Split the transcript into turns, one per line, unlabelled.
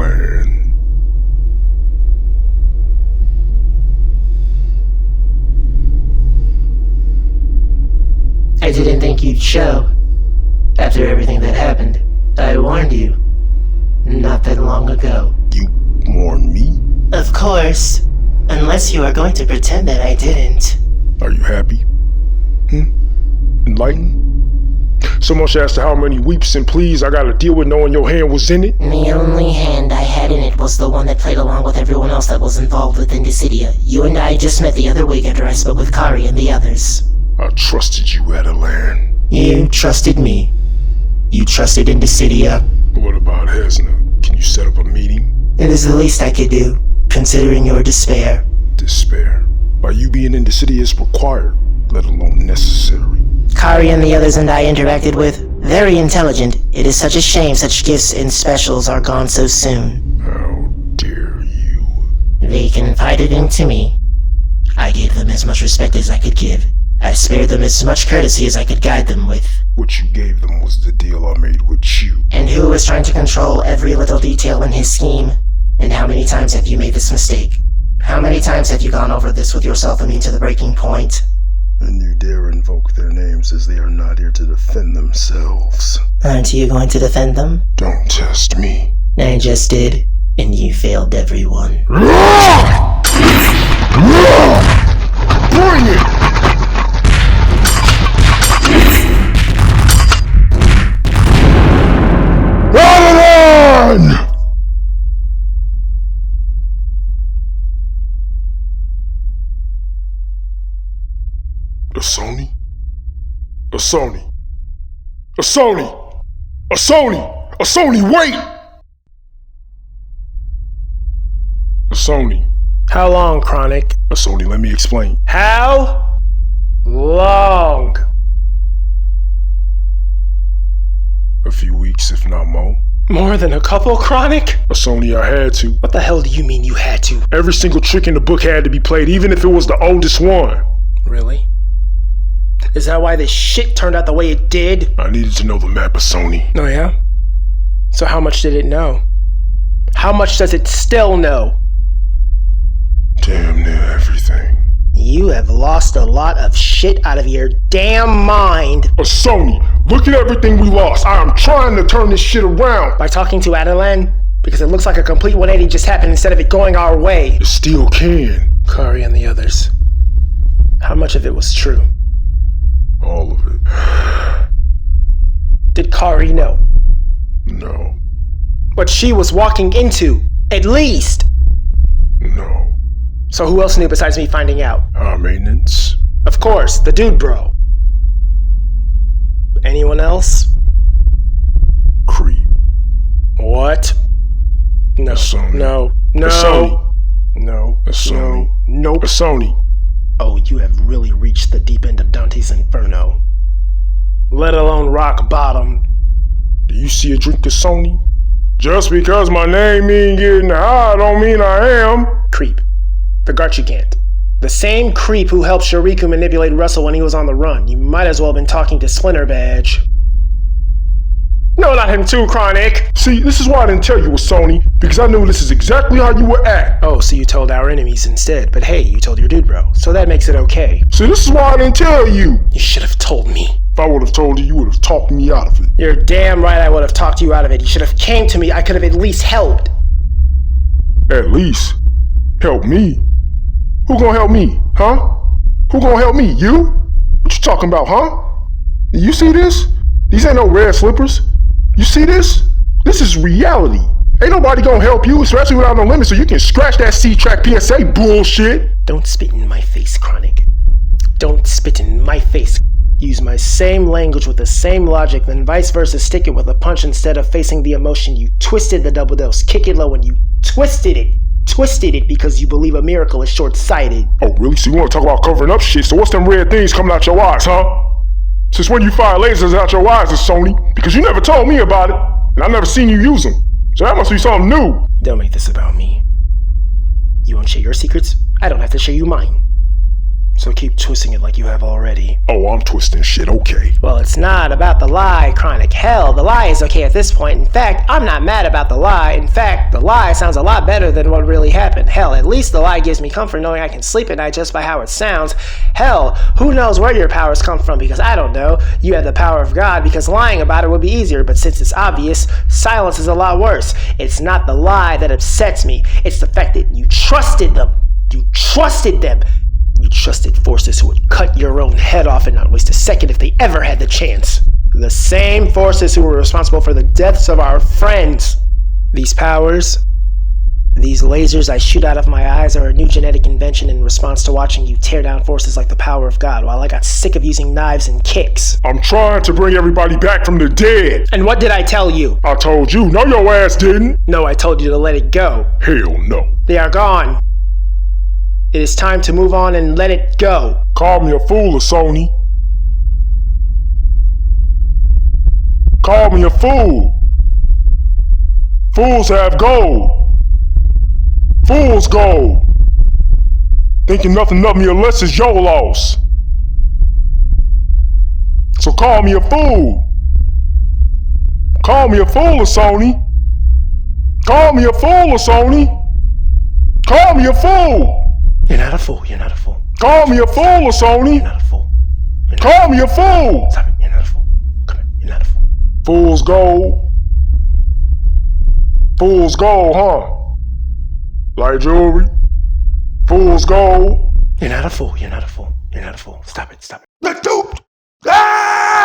plan.
I didn't think you'd show. After everything that happened, I warned you. Not that long ago.
You warned me?
Of course. Unless you are going to pretend that I didn't.
Are you happy? Enlightened? So much as to how many weeps and pleas I gotta deal with knowing your hand was in it?
The only hand I had in it was the one that played along with everyone else that was involved with Indicidia. You and I just met the other week after I spoke with Kari and the others.
I trusted you, Adelan.
You trusted me. You trusted Indicidia.
What about Hesna? Can you set up a meeting?
It is the least I could do, considering your despair.
Despair. By you being Indicidia is required, let alone necessary.
Kari and the others and I interacted with, very intelligent. It is such a shame such gifts and specials are gone so soon.
How dare you?
They confided into me. I gave them as much respect as I could give. I spared them as much courtesy as I could guide them with.
What you gave them was the deal I made with you.
And who was trying to control every little detail in his scheme? And how many times have you made this mistake? How many times have you gone over this with yourself and me to the breaking point?
And you dare invoke their names as they are not here to defend themselves.
Aren't you going to defend them?
Don't test me.
I just did, and you failed everyone.
Bring it! Adelan! A Sony, wait! A Sony.
How long, Chronic?
A Sony, let me explain.
How long?
A few weeks, if not more.
More than a couple, Chronic?
A Sony, I had to.
What the hell do you mean you had to?
Every single trick in the book had to be played, even if it was the oldest one.
Really? Is that why this shit turned out the way it did?
I needed to know the map of Sony.
Oh yeah? So how much did it know? How much does it still know?
Damn near everything.
You have lost a lot of shit out of your damn mind.
A Sony, look at everything we lost. I am trying to turn this shit around.
By talking to Adelan? Because it looks like a complete 180 just happened instead of it going our way.
It still can.
Kari and the others. How much of it was true?
All of it.
Did Kari know?
No.
What she was walking into, at least.
No.
So who else knew besides me finding out?
High maintenance.
Of course, the dude bro. Anyone else?
Creep.
What? No.
A Sony.
No. No.
A Sony.
No.
A Sony.
No. Nope.
A Sony.
Oh, you have really reached the deep end of Dante's Inferno. Let alone rock bottom.
Do you see a drink of Sony? Just because my name mean getting high don't mean I am.
Creep. The Garchigant. The same creep who helped Shariku manipulate Russell when he was on the run. You might as well have been talking to Splinter Badge. No, not him too, Chronic!
See, this is why I didn't tell you it was Sony, because I knew this is exactly how you would act.
Oh, so you told our enemies instead, but hey, you told your dude bro, so that makes it okay.
See, this is why I didn't tell you.
You should have told me.
If I would have told you, you would have talked me out of it.
You're damn right I would have talked you out of it. You should have came to me, I could have at least helped.
At least? Help me? Who gonna help me, huh? Who gonna help me, you? What you talking about, huh? You see this? These ain't no red slippers. You see this? This is reality. Ain't nobody gonna help you, especially without no limit, so you can scratch that C-Track PSA bullshit.
Don't spit in my face, Chronic. Don't spit in my face. Use my same language with the same logic, then vice versa stick it with a punch instead of facing the emotion. You twisted the double dose, kick it low, and you twisted it. Twisted it because you believe a miracle is short-sighted.
Oh, really? So you wanna talk about covering up shit, so what's them red things coming out your eyes, huh? Since when you fire lasers out your eyes, Sony? Because you never told me about it, and I've never seen you use them. So that must be something new.
Don't make this about me. You won't share your secrets, I don't have to share you mine. So keep twisting it like you have already.
Oh, I'm twisting shit, okay.
Well, it's not about the lie, Chronic. Hell, the lie is okay at this point. In fact, I'm not mad about the lie. In fact, the lie sounds a lot better than what really happened. Hell, at least the lie gives me comfort knowing I can sleep at night just by how it sounds. Hell, who knows where your powers come from, because I don't know. You have the power of God, because lying about it would be easier, but since it's obvious, silence is a lot worse. It's not the lie that upsets me. It's the fact that you trusted them. You trusted them. You trusted forces who would cut your own head off and not waste a second if they ever had the chance. The same forces who were responsible for the deaths of our friends. These powers, these lasers I shoot out of my eyes are a new genetic invention in response to watching you tear down forces like the power of God while I got sick of using knives and kicks.
I'm trying to bring everybody back from the dead.
And what did I tell you?
I told you. No, your ass didn't.
No, I told you to let it go.
Hell no.
They are gone. It is time to move on and let it go.
Call me a fool, Sony. Call me a fool. Fools have gold. Fools gold. Thinking nothing of me unless it's your loss. So call me a fool. Call me a fool, Sony. Call me a fool, Sony. Call me a fool.
You're not a fool. You're not a fool.
Call me a fool, Sony.
You're not a fool.
Call me a fool.
Stop it. You're not a fool. Come here. You're not a fool.
Fool's gold. Fool's gold, huh? Like jewelry. Fool's gold.
You're not a fool. You're not a fool. You're not a fool. Stop it. Stop it.
The dude. Ah!